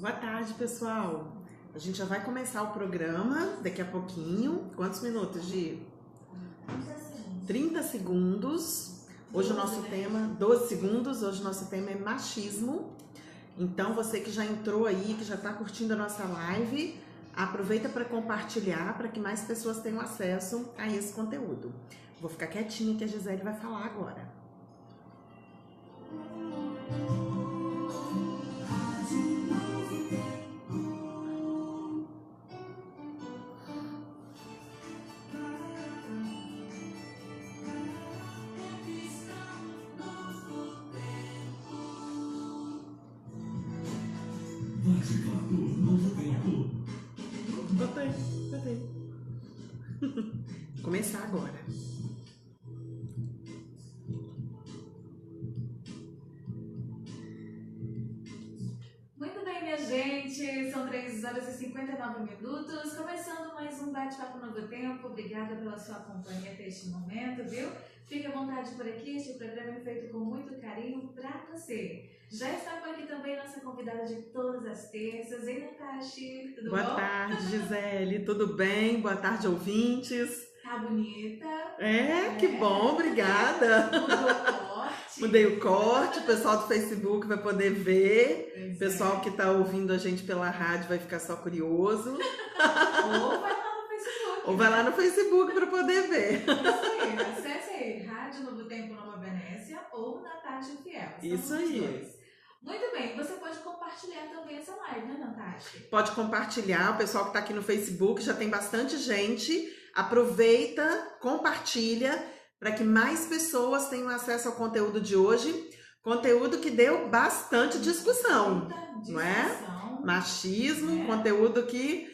Boa tarde, pessoal. A gente já vai começar o programa daqui a pouquinho. Quantos minutos, Gi? 30 segundos. Hoje o nosso tema, 12 segundos, hoje o nosso tema é machismo. Então, você que já entrou aí, que já está curtindo a nossa live, aproveita para compartilhar, para que mais pessoas tenham acesso a esse conteúdo. Vou ficar quietinha que a Gisele vai falar agora. Botei. Vou começar agora. Muito bem, minha gente, são 3 horas e 59 minutos, começando mais um Bate-Papo Novo Tempo. Obrigada pela sua companhia até este momento, viu? Fique à vontade por aqui, este programa é feito com muito carinho para você. Já está por aqui também nossa convidada de todas as terças, Natasha, tudo bom? Boa tarde, Gisele, tudo bem? Boa tarde, ouvintes. Tá bonita. Que bom, obrigada. Mudou o corte. Mudei o corte, o pessoal do Facebook vai poder ver. O pessoal que está ouvindo a gente pela rádio vai ficar só curioso. Ou vai lá no Facebook. Ou vai lá no Facebook para poder ver. Isso aí, acesse aí, Rádio Novo Tempo Nova Venécia ou Natasha Fiel. Isso aí. Muito bem, você pode compartilhar também essa live, né, Natasha? Pode compartilhar, o pessoal que está aqui no Facebook, já tem bastante gente. Aproveita, compartilha, para que mais pessoas tenham acesso ao conteúdo de hoje. Conteúdo que deu bastante discussão, não é? Machismo, conteúdo que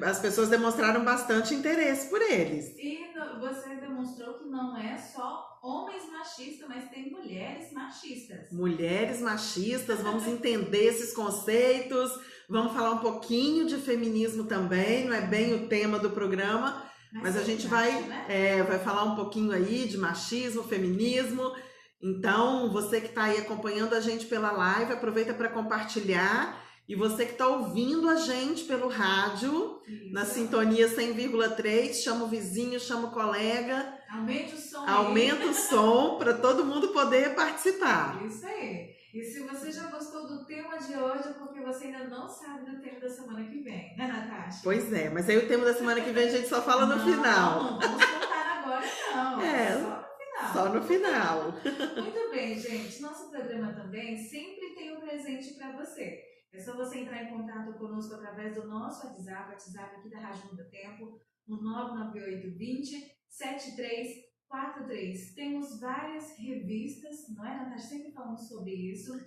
as pessoas demonstraram bastante interesse por eles. E você demonstrou que não é só homens machistas, mas tem mulheres machistas. Mulheres machistas, vamos entender esses conceitos, vamos falar um pouquinho de feminismo também, não é bem o tema do programa, mas a gente vai falar um pouquinho aí de machismo, feminismo. Então, você que está aí acompanhando a gente pela live, aproveita para compartilhar. E você que está ouvindo a gente pelo rádio, na sintonia 100,3, chama o vizinho, chama o colega. Aumente o som. Aumenta o som para todo mundo poder participar. Isso aí. E se você já gostou do tema de hoje, é porque você ainda não sabe do tema da semana que vem, né, Natasha? Pois é, mas aí o tema da semana que vem a gente só fala no final. Não vamos contar agora, não. Só no final. Muito bem, gente. Nosso programa também sempre tem um presente para você. É só você entrar em contato conosco através do nosso WhatsApp aqui da Rádio Novo Tempo, no 998-20-7343. Temos várias revistas, não é, Natasha? Sempre falamos sobre isso,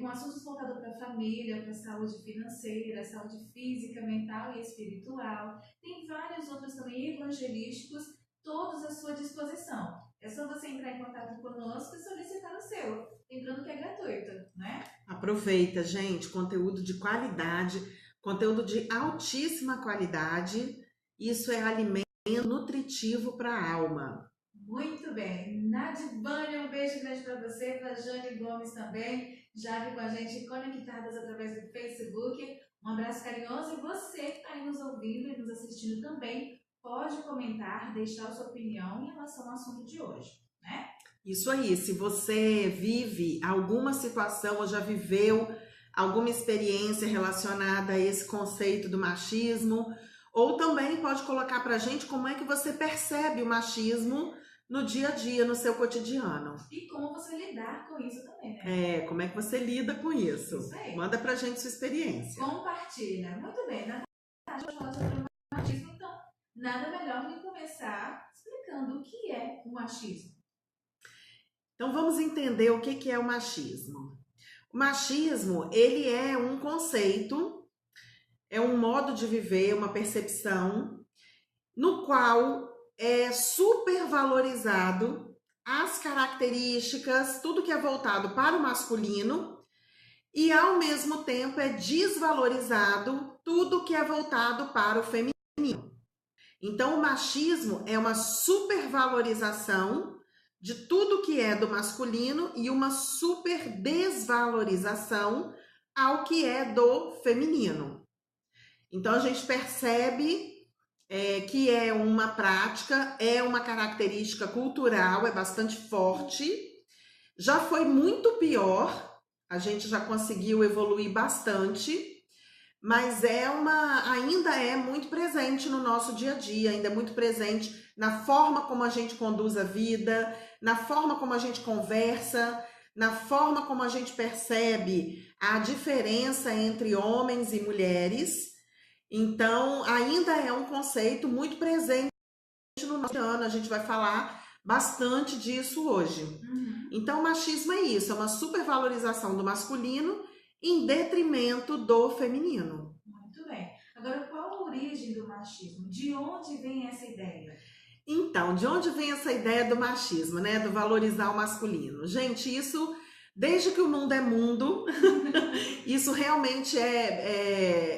com assuntos voltados para a família, para a saúde financeira, saúde física, mental e espiritual. Tem vários outros também evangelísticos, todos à sua disposição. É só você entrar em contato conosco e solicitar o seu. Lembrando que é gratuito, né? Aproveita, gente, conteúdo de qualidade, conteúdo de altíssima qualidade. Isso é alimento nutritivo para a alma. Muito bem. Nadivânia, um beijo grande para você, para Jane Gomes também, já aqui com a gente conectadas através do Facebook. Um abraço carinhoso e você que está aí nos ouvindo e nos assistindo também, pode comentar, deixar a sua opinião em relação ao assunto de hoje, né? Isso aí, se você vive alguma situação ou já viveu alguma experiência relacionada a esse conceito do machismo, ou também pode colocar pra gente como é que você percebe o machismo no dia a dia, no seu cotidiano. E como você lidar com isso também, né? Como é que você lida com isso? Isso aí. Manda pra gente sua experiência. Compartilha. Muito bem, Natasha vai falar sobre o machismo, então nada melhor do que começar explicando o que é o machismo. Então vamos entender o que é o machismo. O machismo, ele é um conceito, é um modo de viver, uma percepção, no qual é supervalorizado as características, tudo que é voltado para o masculino, e ao mesmo tempo é desvalorizado tudo que é voltado para o feminino. Então o machismo é uma supervalorização de tudo que é do masculino e uma super desvalorização ao que é do feminino. Então a gente percebe que é uma prática, é uma característica cultural, é bastante forte. Já foi muito pior, a gente já conseguiu evoluir bastante, mas ainda é muito presente no nosso dia a dia, ainda é muito presente na forma como a gente conduz a vida, na forma como a gente conversa, na forma como a gente percebe a diferença entre homens e mulheres. Então, ainda é um conceito muito presente no nosso ano, a gente vai falar bastante disso hoje. Então, o machismo é isso, é uma supervalorização do masculino em detrimento do feminino. Muito bem. Agora, qual a origem do machismo? De onde vem essa ideia? Então, de onde vem essa ideia do machismo, né? Do valorizar o masculino? Gente, isso, desde que o mundo é mundo, isso realmente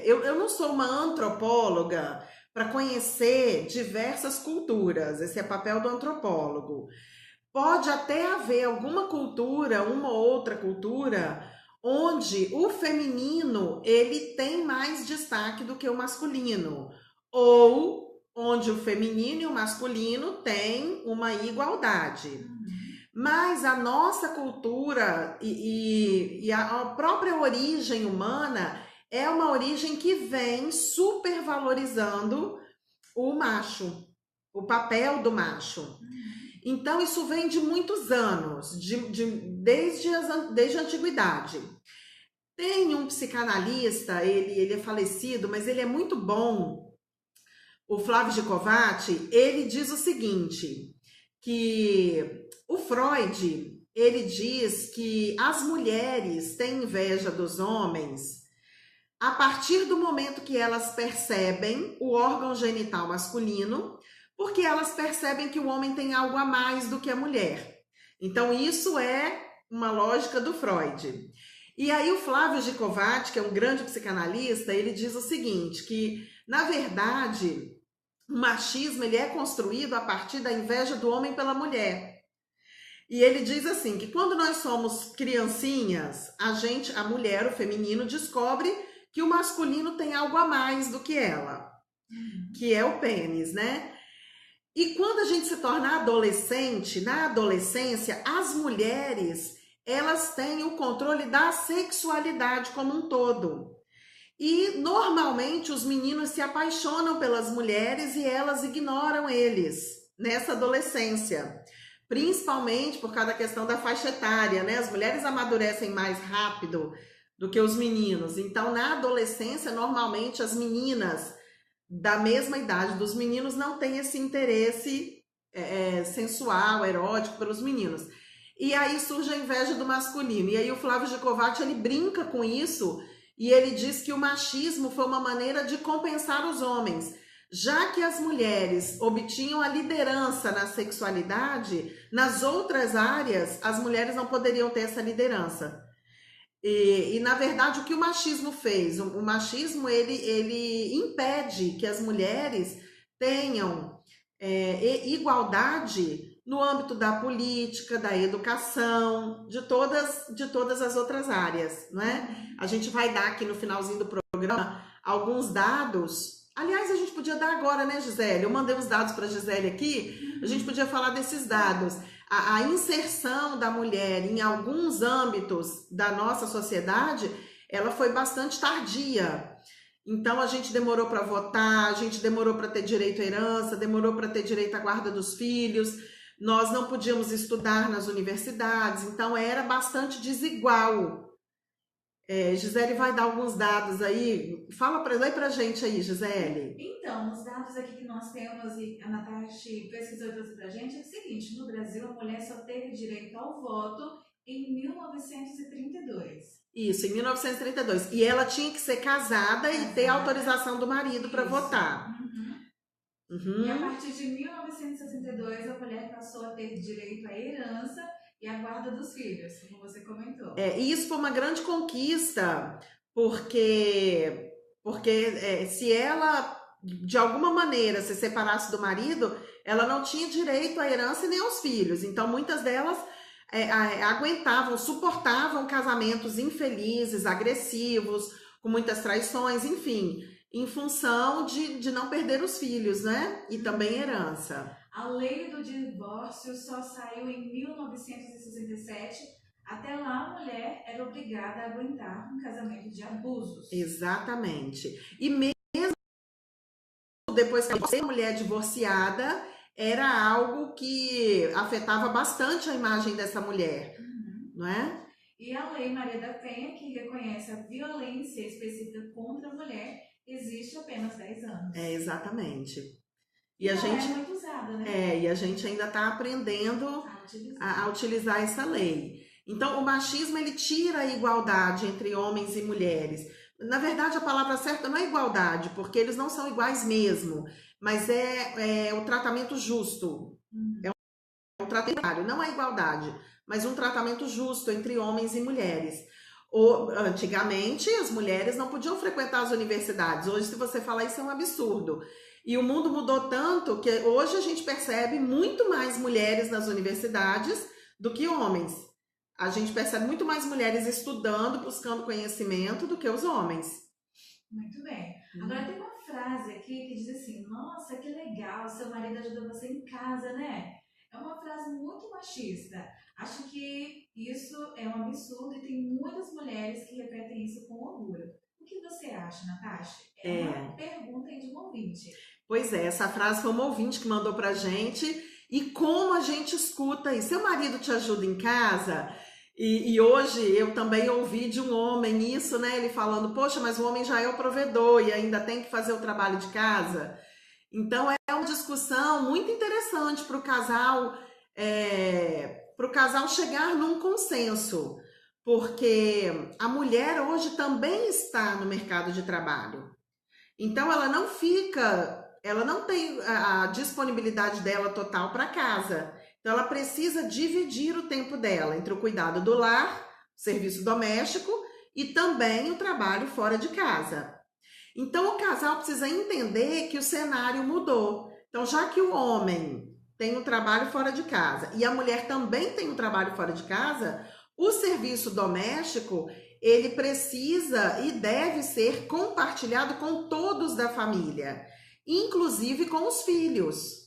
eu não sou uma antropóloga para conhecer diversas culturas, esse é papel do antropólogo. Pode até haver alguma cultura, uma ou outra cultura, onde o feminino ele tem mais destaque do que o masculino, ou onde o feminino e o masculino têm uma igualdade. Mas a nossa cultura e a própria origem humana é uma origem que vem supervalorizando o macho, o papel do macho. Então, isso vem de muitos anos, desde a antiguidade. Tem um psicanalista, ele é falecido, mas ele é muito bom, o Flávio Gicovati, ele diz o seguinte, que o Freud, ele diz que as mulheres têm inveja dos homens a partir do momento que elas percebem o órgão genital masculino, porque elas percebem que o homem tem algo a mais do que a mulher. Então, isso é uma lógica do Freud. E aí o Flávio Gicovati, que é um grande psicanalista, ele diz o seguinte, que, na verdade, o machismo ele é construído a partir da inveja do homem pela mulher. E ele diz assim, que quando nós somos criancinhas, a mulher, o feminino, descobre que o masculino tem algo a mais do que ela, que é o pênis, né? E quando a gente se torna adolescente, na adolescência, as mulheres, elas têm o controle da sexualidade como um todo. E, normalmente, os meninos se apaixonam pelas mulheres e elas ignoram eles nessa adolescência. Principalmente por causa da questão da faixa etária, né? As mulheres amadurecem mais rápido do que os meninos. Então, na adolescência, normalmente, as meninas da mesma idade dos meninos não têm esse interesse sensual, erótico pelos meninos. E aí surge a inveja do masculino. E aí o Flávio Gicovati, ele brinca com isso e ele diz que o machismo foi uma maneira de compensar os homens. Já que as mulheres obtinham a liderança na sexualidade, nas outras áreas, as mulheres não poderiam ter essa liderança. E na verdade, o que o machismo fez? O machismo, ele impede que as mulheres tenham igualdade no âmbito da política, da educação, de todas as outras áreas, não é? A gente vai dar aqui no finalzinho do programa alguns dados. Aliás, a gente podia dar agora, né, Gisele? Eu mandei os dados para a Gisele aqui, a gente podia falar desses dados. A inserção da mulher em alguns âmbitos da nossa sociedade, ela foi bastante tardia. Então, a gente demorou para votar, a gente demorou para ter direito à herança, demorou para ter direito à guarda dos filhos, nós não podíamos estudar nas universidades, então era bastante desigual. Gisele vai dar alguns dados aí. Lê pra gente aí, Gisele. Então, os dados aqui que nós temos, e a Natasha pesquisou e trouxe pra gente, é o seguinte: no Brasil, a mulher só teve direito ao voto em 1932. Isso, em 1932. E ela tinha que ser casada e ter autorização do marido para votar. E a partir de 1962, a mulher passou a ter direito à herança e à guarda dos filhos, como você comentou. E isso foi uma grande conquista, porque se ela, de alguma maneira, se separasse do marido, ela não tinha direito à herança nem aos filhos. Então, muitas delas aguentavam, suportavam casamentos infelizes, agressivos, com muitas traições, enfim, em função de não perder os filhos, né? E também herança. A lei do divórcio só saiu em 1967. Até lá, a mulher era obrigada a aguentar um casamento de abusos. Exatamente. E mesmo depois que a mulher divorciada, era algo que afetava bastante a imagem dessa mulher, não é? E a Lei Maria da Penha, que reconhece a violência específica contra a mulher, existe apenas 10 anos. Exatamente. E a gente é muito usada, né? E a gente ainda está aprendendo a utilizar essa lei. Então, o machismo, ele tira a igualdade entre homens e mulheres. Na verdade, a palavra certa não é igualdade, porque eles não são iguais mesmo, mas é o tratamento justo. É um tratamento, não é igualdade, mas um tratamento justo entre homens e mulheres. Antigamente, as mulheres não podiam frequentar as universidades. Hoje, se você falar isso, é um absurdo. E o mundo mudou tanto que hoje a gente percebe muito mais mulheres nas universidades do que homens. A gente percebe muito mais mulheres estudando, buscando conhecimento do que os homens. Muito bem. Agora tem uma frase aqui que diz assim: nossa, que legal, seu marido ajuda você em casa, né? É uma frase muito machista. Acho que isso é um absurdo e tem muitas mulheres que repetem isso com orgulho. O que você acha, Natasha? É uma pergunta aí de um ouvinte. Pois é, essa frase foi uma ouvinte que mandou pra gente. E como a gente escuta isso? Seu marido te ajuda em casa? E hoje eu também ouvi de um homem isso, né? Ele falando, poxa, mas o homem já é o provedor e ainda tem que fazer o trabalho de casa. Então é uma discussão muito interessante para o casal chegar num consenso, porque a mulher hoje também está no mercado de trabalho. Então ela não tem a disponibilidade dela total para casa. Então ela precisa dividir o tempo dela entre o cuidado do lar, o serviço doméstico e também o trabalho fora de casa. Então o casal precisa entender que o cenário mudou. Então já que o homem tem um trabalho fora de casa e a mulher também tem um trabalho fora de casa, o serviço doméstico ele precisa e deve ser compartilhado com todos da família, inclusive com os filhos.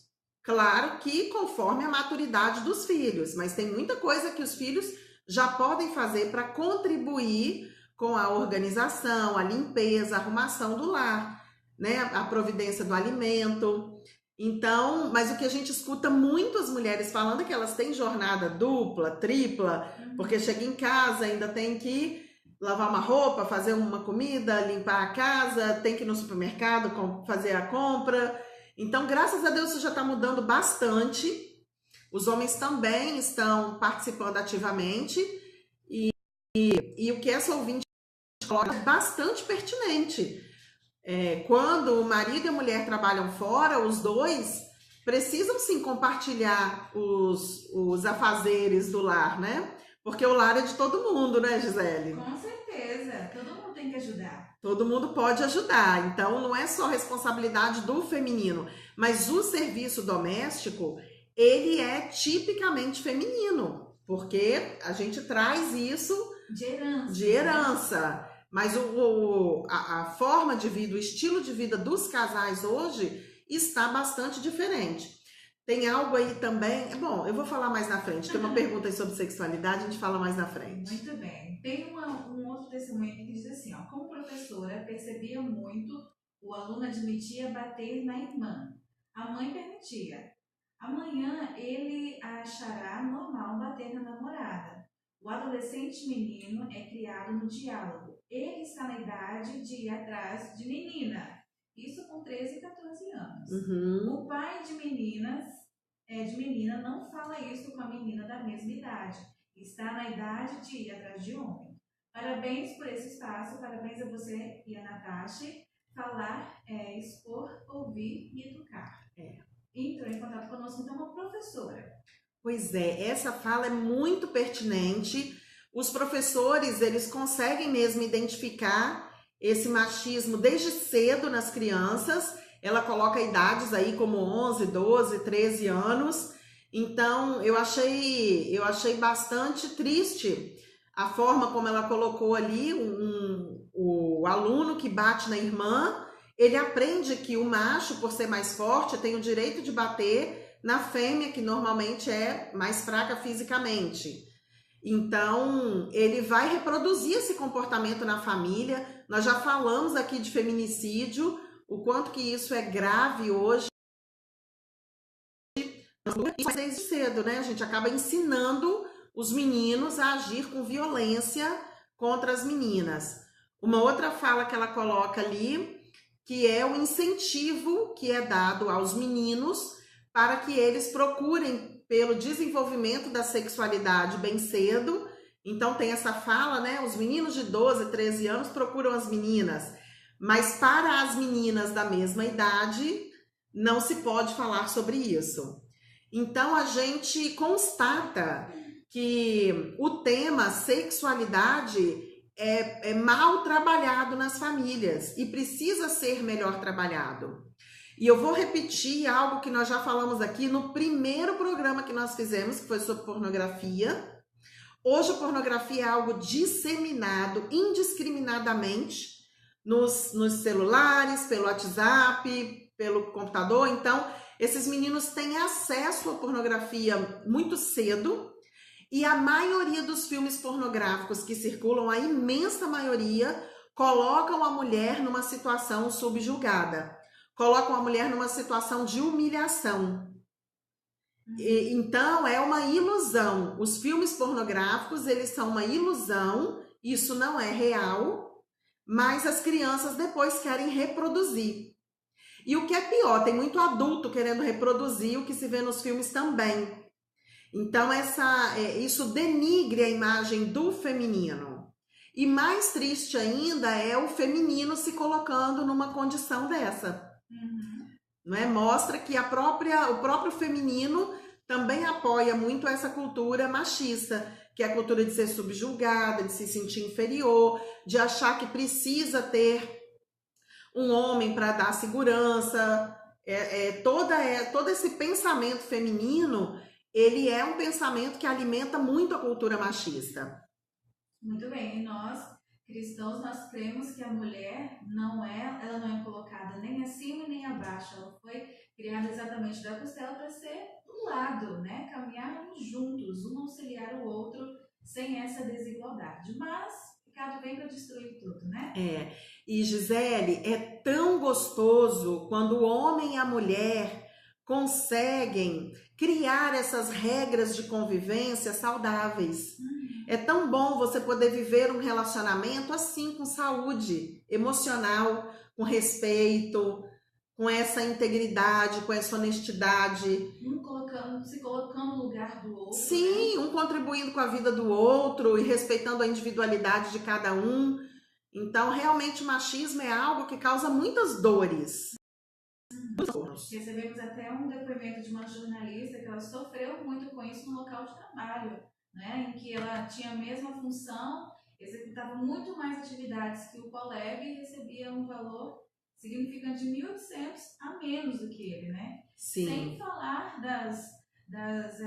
Claro que conforme a maturidade dos filhos, mas tem muita coisa que os filhos já podem fazer para contribuir com a organização, a limpeza, a arrumação do lar, né? A providência do alimento. Então, mas o que a gente escuta muito as mulheres falando é que elas têm jornada dupla, tripla, porque chega em casa, ainda tem que lavar uma roupa, fazer uma comida, limpar a casa, tem que ir no supermercado fazer a compra. Então, graças a Deus, isso já está mudando bastante. Os homens também estão participando ativamente. E o que essa ouvinte coloca é bastante pertinente. Quando o marido e a mulher trabalham fora, os dois precisam sim compartilhar os afazeres do lar, né? Porque o lar é de todo mundo, né, Gisele? Com certeza, todo mundo tem que ajudar. Todo mundo pode ajudar, então não é só responsabilidade do feminino, mas o serviço doméstico, ele é tipicamente feminino, porque a gente traz isso de herança. Mas a forma de vida, o estilo de vida dos casais hoje está bastante diferente. Tem algo aí também... Bom, eu vou falar mais na frente. Tem uma pergunta aí sobre sexualidade, a gente fala mais na frente. Muito bem. Tem um outro testemunho aqui que diz assim, ó. Como professora, percebia muito o aluno admitia bater na irmã. A mãe permitia. Amanhã ele achará normal bater na namorada. O adolescente menino é criado no diálogo. Ele está na idade de ir atrás de menina. Isso com 13 e 14 anos. O pai de menina não fala isso com a menina da mesma idade. Está na idade de ir atrás de homem. Parabéns por esse espaço, parabéns a você e a Natasha. Falar é expor, ouvir e educar. Entrou em contato conosco, então, uma professora. Pois é, essa fala é muito pertinente. Os professores, eles conseguem mesmo identificar esse machismo desde cedo nas crianças. Ela coloca idades aí como 11, 12, 13 anos. Então, eu achei bastante triste a forma como ela colocou ali o aluno que bate na irmã, ele aprende que o macho, por ser mais forte, tem o direito de bater na fêmea, que normalmente é mais fraca fisicamente. Então, ele vai reproduzir esse comportamento na família. Nós já falamos aqui de feminicídio, o quanto que isso é grave hoje. Isso desde cedo, né? A gente acaba ensinando os meninos a agir com violência contra as meninas. Uma outra fala que ela coloca ali, que é o incentivo que é dado aos meninos para que eles procurem pelo desenvolvimento da sexualidade bem cedo. Então tem essa fala, né? Os meninos de 12, 13 anos procuram as meninas, mas para as meninas da mesma idade não se pode falar sobre isso. Então a gente constata que o tema sexualidade é mal trabalhado nas famílias e precisa ser melhor trabalhado. E eu vou repetir algo que nós já falamos aqui no primeiro programa que nós fizemos, que foi sobre pornografia. Hoje a pornografia é algo disseminado indiscriminadamente nos celulares, pelo WhatsApp, pelo computador. Então, esses meninos têm acesso à pornografia muito cedo e a maioria dos filmes pornográficos que circulam, a imensa maioria, colocam a mulher numa situação subjugada, colocam a mulher numa situação de humilhação. Então, é uma ilusão. Os filmes pornográficos, eles são uma ilusão, isso não é real, mas as crianças depois querem reproduzir. E o que é pior, tem muito adulto querendo reproduzir o que se vê nos filmes também. Então, isso denigre a imagem do feminino. E mais triste ainda é o feminino se colocando numa condição dessa. Não é? Mostra que o próprio feminino também apoia muito essa cultura machista, que é a cultura de ser subjugada, de se sentir inferior, de achar que precisa ter um homem para dar segurança. Todo esse pensamento feminino, ele é um pensamento que alimenta muito a cultura machista. Muito bem, e nós, cristãos, nós cremos que a mulher ela não é colocada nem acima nem abaixo, ela foi criada exatamente da costela para ser do lado, né? Caminharmos juntos, um auxiliar o outro, sem essa desigualdade. Mas o pecado vem para destruir tudo, né? E Gisele, é tão gostoso quando o homem e a mulher conseguem criar essas regras de convivência saudáveis. É tão bom você poder viver um relacionamento assim, com saúde emocional, com respeito, com essa integridade, com essa honestidade. Se colocando no lugar do outro. Sim, um contribuindo com a vida do outro e respeitando a individualidade de cada um. Então, realmente, o machismo é algo que causa muitas dores. Recebemos até um depoimento de uma jornalista que ela sofreu muito com isso no local de trabalho, né? Em que ela tinha a mesma função, executava muito mais atividades que o colega e recebia um valor significante de 1.800 a menos do que ele, né? Sim. Sem falar das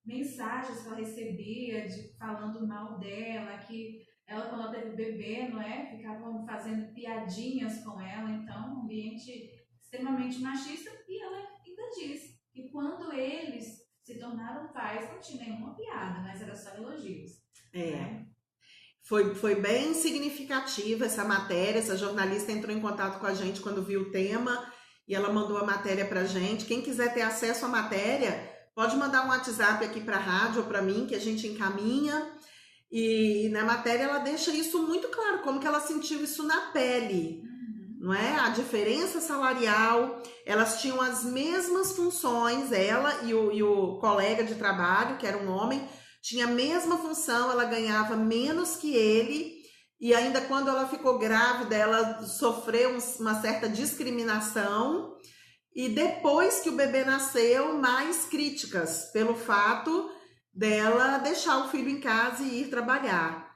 mensagens que ela recebia falando mal dela, que ela, quando ela teve bebê, não é? Ficavam fazendo piadinhas com ela, então um ambiente extremamente machista. E ela ainda diz que quando eles se tornaram pais, não tinha nenhuma piada, mas era só elogios. Né? Foi bem significativa essa matéria. Essa jornalista entrou em contato com a gente quando viu o tema e ela mandou a matéria pra gente. Quem quiser ter acesso à matéria, pode mandar um WhatsApp aqui pra rádio ou pra mim, que a gente encaminha. E na matéria ela deixa isso muito claro, como que ela sentiu isso na pele, não é? A diferença salarial, elas tinham as mesmas funções, ela e o colega de trabalho, que era um homem, tinha a mesma função, ela ganhava menos que ele, e ainda quando ela ficou grávida, ela sofreu uma certa discriminação, e depois que o bebê nasceu, mais críticas pelo fato dela deixar o filho em casa e ir trabalhar.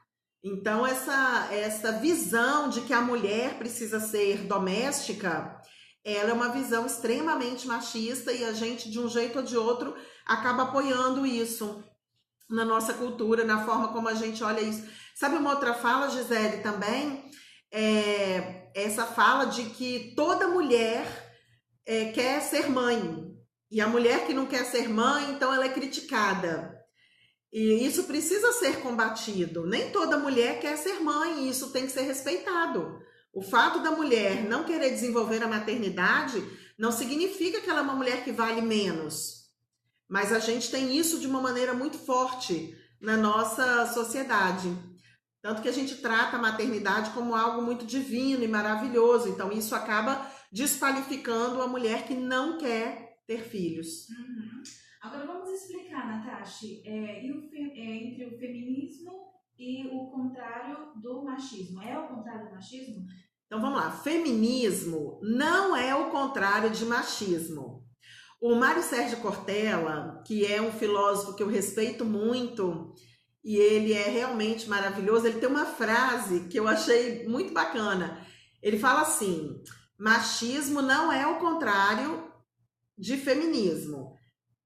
Então, essa visão de que a mulher precisa ser doméstica, ela é uma visão extremamente machista e a gente, de um jeito ou de outro, acaba apoiando isso na nossa cultura, na forma como a gente olha isso. Sabe uma outra fala, Gisele, também? Essa fala de que toda mulher quer ser mãe. E a mulher que não quer ser mãe, então ela é criticada. E isso precisa ser combatido. Nem toda mulher quer ser mãe, e isso tem que ser respeitado. O fato da mulher não querer desenvolver a maternidade não significa que ela é uma mulher que vale menos. Mas a gente tem isso de uma maneira muito forte na nossa sociedade. Tanto que a gente trata a maternidade como algo muito divino e maravilhoso. Então isso acaba desqualificando a mulher que não quer ter filhos. Uhum. Agora vamos explicar, Natasha, entre o feminismo e o contrário do machismo. É o contrário do machismo? Então vamos lá. Feminismo não é o contrário de machismo. O Mário Sérgio Cortella, que é um filósofo que eu respeito muito, e ele é realmente maravilhoso, ele tem uma frase que eu achei muito bacana. Ele fala assim: machismo não é o contrário de feminismo.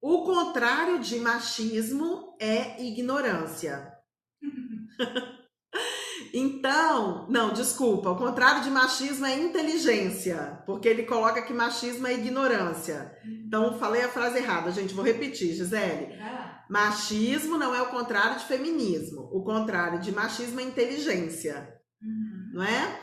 O contrário de machismo é ignorância. Então, não, desculpa, o contrário de machismo é inteligência, porque ele coloca que machismo é ignorância. Então, falei a frase errada, gente, vou repetir, Gisele. Machismo não é o contrário de feminismo, o contrário de machismo é inteligência, não é?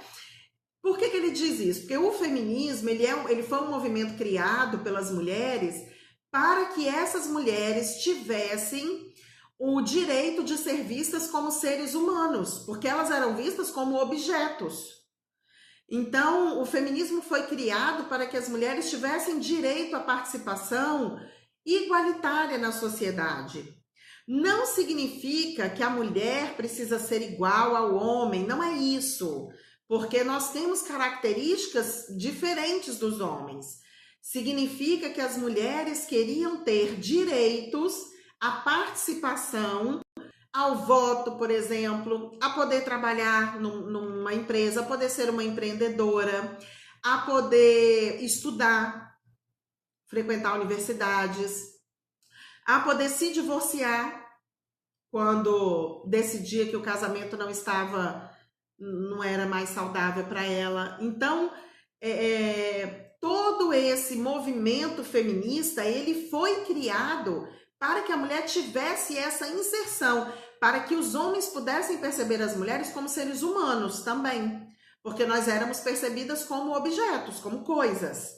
Por que ele diz isso? Porque o feminismo, ele foi um movimento criado pelas mulheres para que essas mulheres tivessem o direito de ser vistas como seres humanos, porque elas eram vistas como objetos. Então, o feminismo foi criado para que as mulheres tivessem direito à participação igualitária na sociedade. Não significa que a mulher precisa ser igual ao homem, não é isso, porque nós temos características diferentes dos homens. Significa que as mulheres queriam ter direitos à participação, ao voto, por exemplo, a poder trabalhar numa empresa, a poder ser uma empreendedora, a poder estudar, frequentar universidades, a poder se divorciar quando decidia que o casamento não era mais saudável para ela. Então, todo esse movimento feminista, ele foi criado para que a mulher tivesse essa inserção, para que os homens pudessem perceber as mulheres como seres humanos também, porque nós éramos percebidas como objetos, como coisas.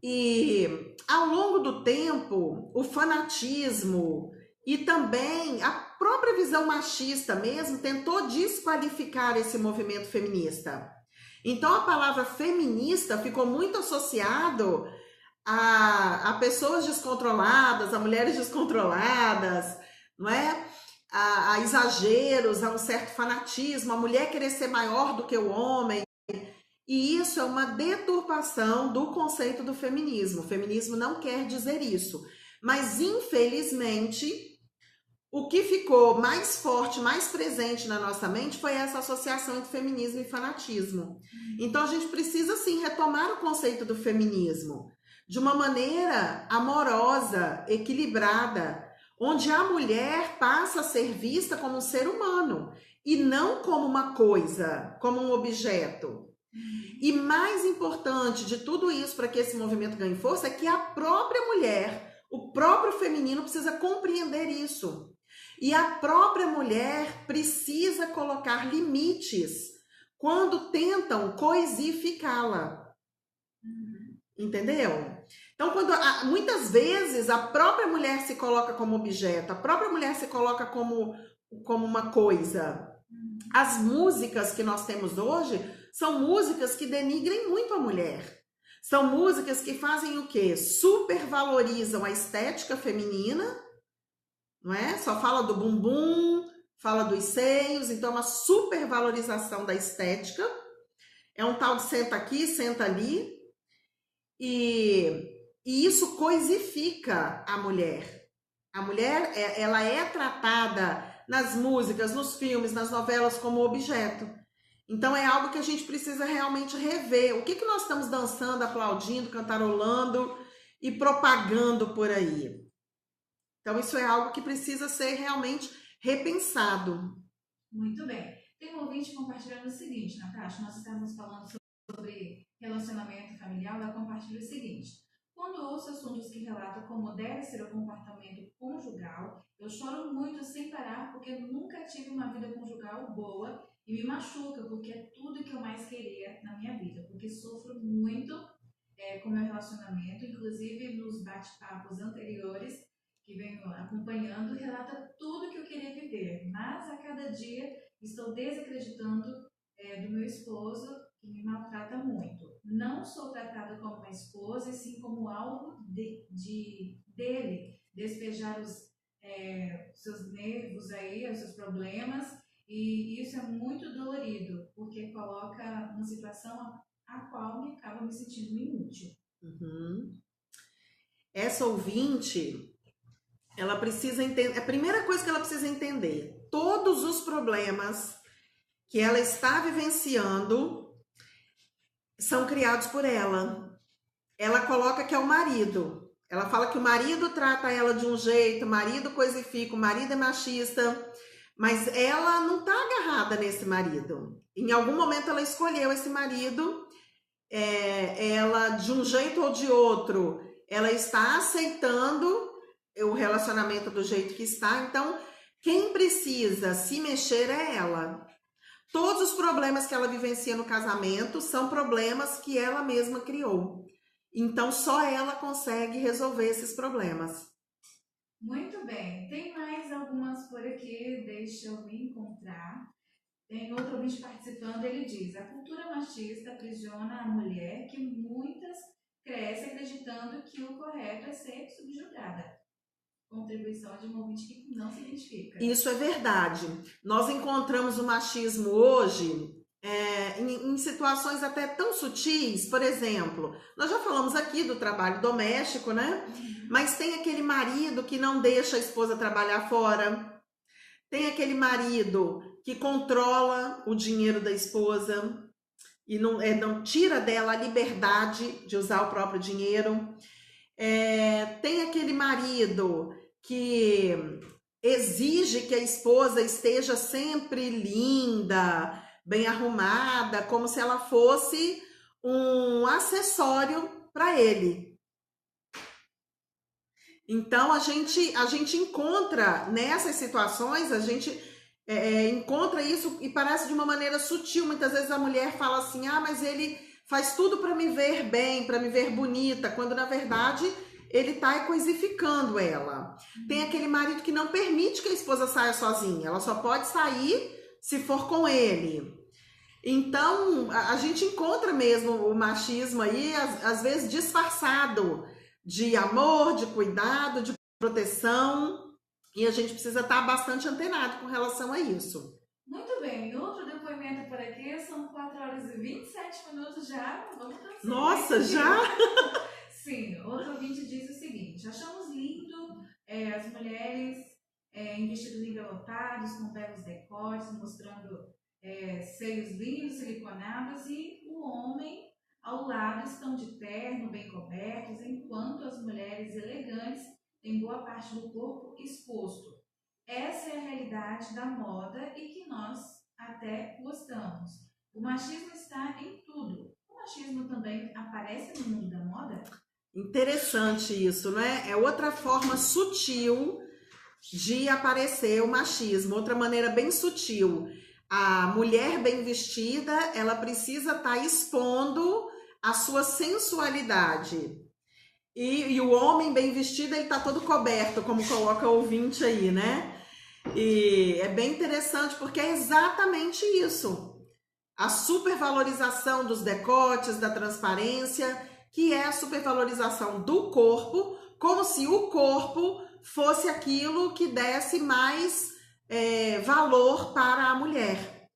E ao longo do tempo, o fanatismo e também a própria visão machista mesmo tentou desqualificar esse movimento feminista. Então a palavra feminista ficou muito associado a pessoas descontroladas, a mulheres descontroladas, não é? A exageros, a um certo fanatismo, a mulher querer ser maior do que o homem. E isso é uma deturpação do conceito do feminismo. O feminismo não quer dizer isso. Mas, infelizmente, o que ficou mais forte, mais presente na nossa mente foi essa associação entre feminismo e fanatismo. Então, a gente precisa, sim, retomar o conceito do feminismo de uma maneira amorosa, equilibrada, onde a mulher passa a ser vista como um ser humano e não como uma coisa, como um objeto. E mais importante de tudo isso para que esse movimento ganhe força é que a própria mulher, o próprio feminino precisa compreender isso. E a própria mulher precisa colocar limites quando tentam coisificá-la. Entendeu? Então, muitas vezes a própria mulher se coloca como objeto, a própria mulher se coloca como uma coisa. As músicas que nós temos hoje são músicas que denigrem muito a mulher. São músicas que fazem o quê? Supervalorizam a estética feminina, não é? Só fala do bumbum, fala dos seios, então é uma supervalorização da estética. É um tal de senta aqui, senta ali. E isso coisifica a mulher. A mulher, ela é tratada nas músicas, nos filmes, nas novelas como objeto. Então é algo que a gente precisa realmente rever. O que nós estamos dançando, aplaudindo, cantarolando e propagando por aí? Então isso é algo que precisa ser realmente repensado. Muito bem. Tem um ouvinte compartilhando o seguinte, Natasha, nós estamos falando sobre relacionamento familiar, ela compartilha o seguinte: quando ouço assuntos que relatam como deve ser o comportamento conjugal, eu choro muito sem parar porque nunca tive uma vida conjugal boa e me machuca porque é tudo que eu mais queria na minha vida, porque sofro muito com meu relacionamento, inclusive nos bate-papos anteriores que venho acompanhando, relata tudo que eu queria viver, mas a cada dia estou desacreditando do meu esposo, que me maltrata muito. Não sou tratada como uma esposa, e sim como algo dele despejar os seus nervos aí, os seus problemas, e isso é muito dolorido, porque coloca uma situação a qual me acaba me sentindo inútil. Uhum. Essa ouvinte, ela precisa entender, a primeira coisa que ela precisa entender, todos os problemas que ela está vivenciando são criados por ela. Ela coloca que é o marido. Ela fala que o marido trata ela de um jeito, o marido coisifica, o marido é machista, mas ela não está agarrada nesse marido. Em algum momento ela escolheu esse marido, ela de um jeito ou de outro, ela está aceitando o relacionamento do jeito que está. Então, quem precisa se mexer é ela. Todos os problemas que ela vivencia no casamento são problemas que ela mesma criou. Então, só ela consegue resolver esses problemas. Muito bem. Tem mais algumas por aqui, deixa eu me encontrar. Tem outro ouvinte participando, ele diz: a cultura machista aprisiona a mulher, que muitas crescem acreditando que o correto é ser subjugada. Contribuição de um ouvinte que não se identifica. Isso é verdade. Nós encontramos o machismo hoje em situações até tão sutis. Por exemplo, nós já falamos aqui do trabalho doméstico, né? Mas tem aquele marido que não deixa a esposa trabalhar fora. Tem aquele marido que controla o dinheiro da esposa e não tira dela a liberdade de usar o próprio dinheiro. Tem aquele marido que exige que a esposa esteja sempre linda, bem arrumada, como se ela fosse um acessório para ele. Então a gente encontra nessas situações, a gente encontra isso e parece de uma maneira sutil. Muitas vezes a mulher fala assim: ah, mas ele faz tudo para me ver bem, para me ver bonita, quando na verdade ele está coisificando ela. Tem aquele marido que não permite que a esposa saia sozinha, ela só pode sair se for com ele. Então a gente encontra mesmo o machismo aí, às vezes disfarçado de amor, de cuidado, de proteção, e a gente precisa estar bastante antenado com relação a isso. Muito bem, outro depoimento por aqui, são 4 horas e 27 minutos já, vamos dançar. Nossa, já? Sim, outro ouvinte diz o seguinte: achamos lindo as mulheres em vestidos envelopados, com belos decotes, mostrando seios lindos, siliconados, e o homem ao lado estão de terno, bem cobertos, enquanto as mulheres elegantes têm boa parte do corpo exposto. Essa é a realidade da moda e que nós até gostamos. O machismo está em tudo. O machismo também aparece no mundo da moda? Interessante isso, né? É outra forma sutil de aparecer o machismo, outra maneira bem sutil. A mulher bem vestida, ela precisa estar expondo a sua sensualidade. E o homem bem vestido, ele tá todo coberto, como coloca o ouvinte aí, né? E é bem interessante porque é exatamente isso. A supervalorização dos decotes, da transparência, que é a supervalorização do corpo, como se o corpo fosse aquilo que desse mais valor para a mulher.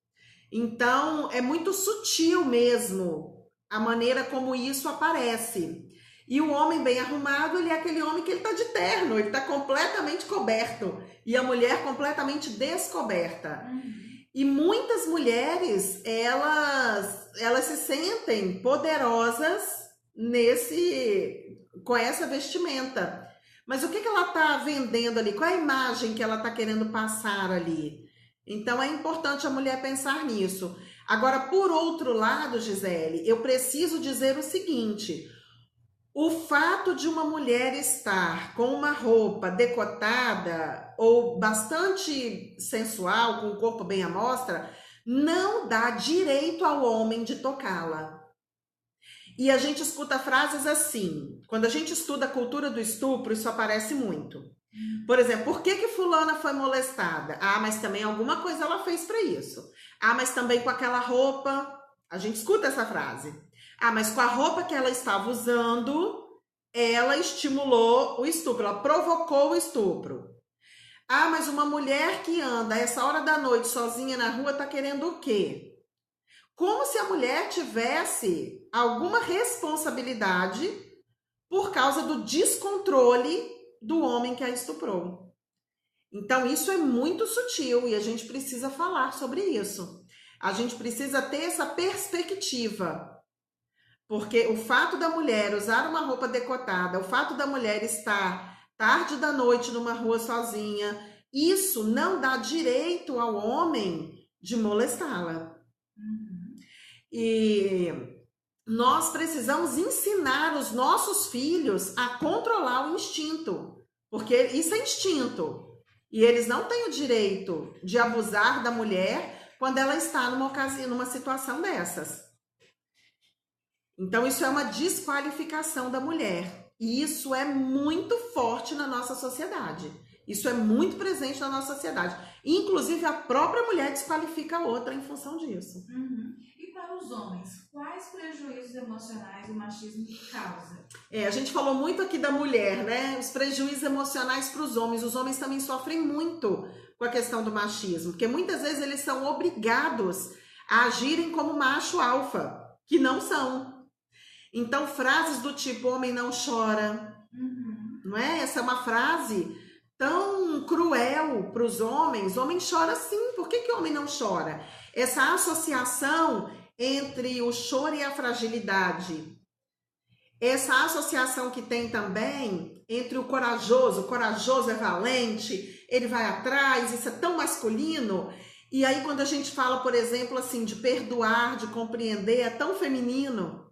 Então, é muito sutil mesmo a maneira como isso aparece. E o homem bem arrumado, ele é aquele homem que ele tá de terno, ele tá completamente coberto. E a mulher completamente descoberta. E muitas mulheres, elas se sentem poderosas com essa vestimenta. Mas o que ela está vendendo ali? Qual é a imagem que ela está querendo passar ali? Então é importante a mulher pensar nisso. Agora, por outro lado, Gisele, eu preciso dizer o seguinte: o fato de uma mulher estar com uma roupa decotada ou bastante sensual, com o corpo bem à mostra, não dá direito ao homem de tocá-la. E a gente escuta frases assim, quando a gente estuda a cultura do estupro, isso aparece muito. Por exemplo, por que fulana foi molestada? Ah, mas também alguma coisa ela fez para isso. Ah, mas também com aquela roupa, a gente escuta essa frase. Ah, mas com a roupa que ela estava usando, ela estimulou o estupro, ela provocou o estupro. Ah, mas uma mulher que anda a essa hora da noite sozinha na rua tá querendo o quê? Como se a mulher tivesse alguma responsabilidade por causa do descontrole do homem que a estuprou. Então, isso é muito sutil e a gente precisa falar sobre isso. A gente precisa ter essa perspectiva. Porque o fato da mulher usar uma roupa decotada, o fato da mulher estar tarde da noite numa rua sozinha, isso não dá direito ao homem de molestá-la. E nós precisamos ensinar os nossos filhos a controlar o instinto, porque isso é instinto. E eles não têm o direito de abusar da mulher quando ela está numa situação dessas. Então, isso é uma desqualificação da mulher. E isso é muito forte na nossa sociedade. Isso é muito presente na nossa sociedade. Inclusive, a própria mulher desqualifica a outra em função disso. E para os homens, quais prejuízos emocionais o machismo causa? A gente falou muito aqui da mulher, né? Os prejuízos emocionais para os homens. Os homens também sofrem muito com a questão do machismo, porque muitas vezes eles são obrigados a agirem como macho alfa, que não são. Então, frases do tipo, homem não chora, não é? Essa é uma frase tão cruel para os homens. Homem chora sim, por que homem não chora? Essa associação entre o choro e a fragilidade. Essa associação que tem também entre o corajoso é valente, ele vai atrás, isso é tão masculino. E aí quando a gente fala, por exemplo, assim, de perdoar, de compreender, é tão feminino.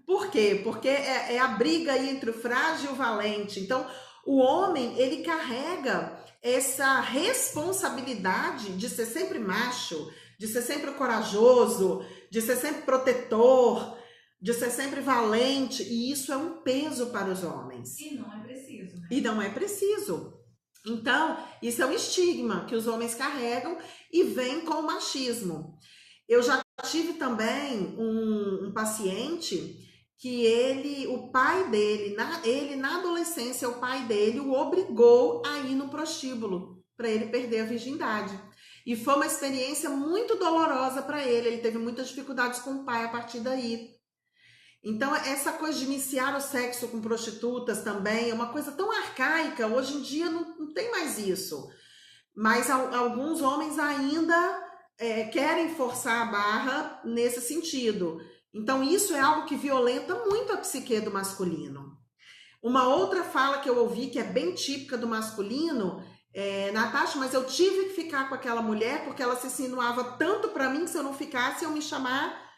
Por quê? Porque é a briga aí entre o frágil e o valente. Então, o homem, ele carrega essa responsabilidade de ser sempre macho, de ser sempre corajoso, de ser sempre protetor, de ser sempre valente. E isso é um peso para os homens. E não é preciso, né? E não é preciso. Então, isso é um estigma que os homens carregam e vem com o machismo. Eu já tive também um paciente que o pai dele, na adolescência, o pai dele o obrigou a ir no prostíbulo para ele perder a virgindade. E foi uma experiência muito dolorosa para ele. Ele teve muitas dificuldades com o pai a partir daí. Então, essa coisa de iniciar o sexo com prostitutas também é uma coisa tão arcaica. Hoje em dia não tem mais isso. Mas alguns homens ainda querem forçar a barra nesse sentido. Então, isso é algo que violenta muito a psique do masculino. Uma outra fala que eu ouvi, que é bem típica do masculino, Natasha, mas eu tive que ficar com aquela mulher porque ela se insinuava tanto para mim que se eu não ficasse, iam me chamar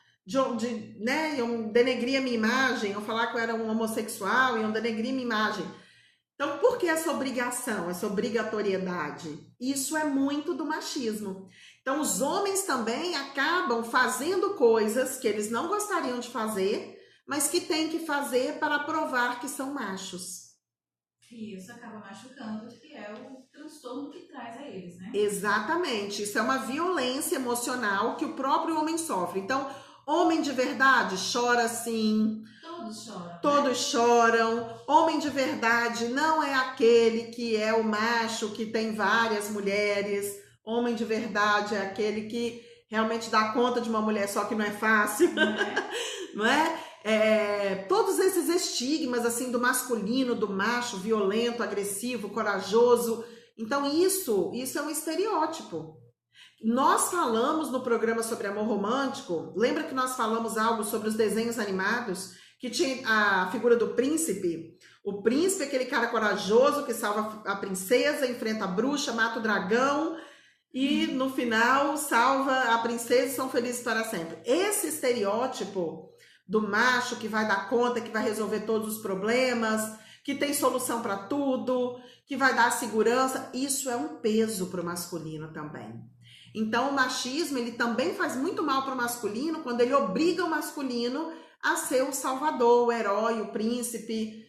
né, iam denegrir a minha imagem, iam falar que eu era um homossexual, iam denegrir minha imagem. Então, por que essa obrigação, essa obrigatoriedade? Isso é muito do machismo. Então, os homens também acabam fazendo coisas que eles não gostariam de fazer, mas que têm que fazer para provar que são machos. E isso acaba machucando, que é o transtorno que traz a eles, né? Exatamente. Isso é uma violência emocional que o próprio homem sofre. Então, homem de verdade chora sim. Todos choram. Todos choram. Homem de verdade não é aquele que é o macho que tem várias mulheres. Homem de verdade é aquele que realmente dá conta de uma mulher, só que não é fácil, não é? Todos esses estigmas assim do masculino, do macho, violento, agressivo, corajoso. Então isso é um estereótipo. Nós falamos no programa sobre amor romântico, lembra que nós falamos algo sobre os desenhos animados, que tinha a figura do príncipe? O príncipe é aquele cara corajoso que salva a princesa, enfrenta a bruxa, mata o dragão e no final salva a princesa e são felizes para sempre. Esse estereótipo do macho que vai dar conta, que vai resolver todos os problemas, que tem solução para tudo, que vai dar segurança, isso é um peso para o masculino também. Então o machismo ele também faz muito mal para o masculino quando ele obriga o masculino a ser o salvador, o herói, o príncipe.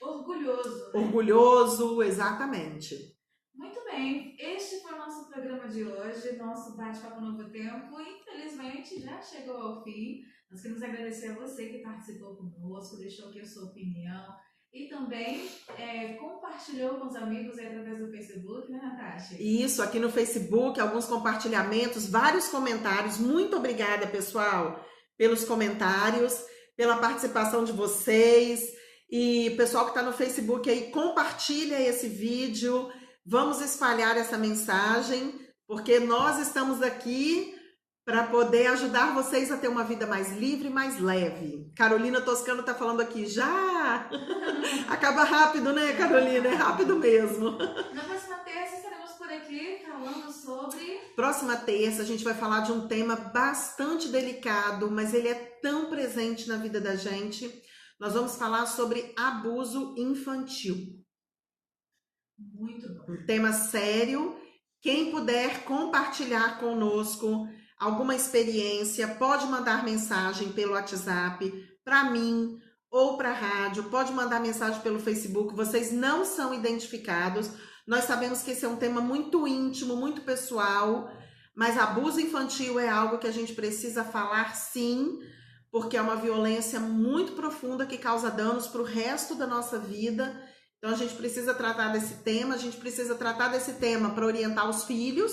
Orgulhoso. Né? Orgulhoso, exatamente. Muito bem, este foi o nosso programa de hoje, nosso Bate-Papo Novo Tempo. Infelizmente já chegou ao fim. Nós queremos agradecer a você que participou conosco, deixou aqui a sua opinião e também compartilhou com os amigos aí através do Facebook, né, Natasha? Isso, aqui no Facebook, alguns compartilhamentos, vários comentários. Muito obrigada, pessoal, pelos comentários, pela participação de vocês. E pessoal que está no Facebook aí, compartilha esse vídeo. Vamos espalhar essa mensagem, porque nós estamos aqui para poder ajudar vocês a ter uma vida mais livre e mais leve. Carolina Toscano está falando aqui, já! Acaba rápido, né, Carolina? É rápido mesmo. Na próxima terça estaremos por aqui falando sobre... Próxima terça a gente vai falar de um tema bastante delicado, mas ele é tão presente na vida da gente. Nós vamos falar sobre abuso infantil. Muito bom. Um tema sério. Quem puder compartilhar conosco alguma experiência, pode mandar mensagem pelo WhatsApp para mim ou para a rádio, pode mandar mensagem pelo Facebook. Vocês não são identificados. Nós sabemos que esse é um tema muito íntimo, muito pessoal, mas abuso infantil é algo que a gente precisa falar sim, porque é uma violência muito profunda que causa danos para o resto da nossa vida. Então a gente precisa tratar desse tema, a gente precisa tratar desse tema para orientar os filhos,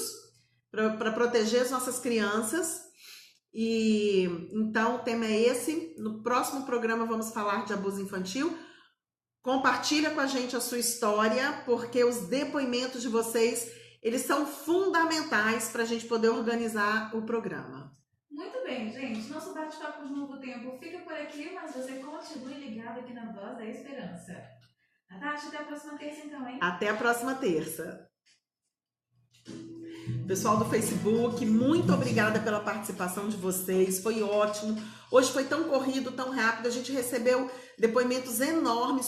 para proteger as nossas crianças. E então o tema é esse. No próximo programa vamos falar de abuso infantil. Compartilha com a gente a sua história, porque os depoimentos de vocês, eles são fundamentais para a gente poder organizar o programa. Muito bem, gente. Nosso bate-papo de Novo Tempo fica por aqui, mas você continue ligado aqui na Voz da Esperança. Natasha, até a próxima terça então, hein? Até a próxima terça. Pessoal do Facebook, muito obrigada pela participação de vocês, foi ótimo. Hoje foi tão corrido, tão rápido, a gente recebeu depoimentos enormes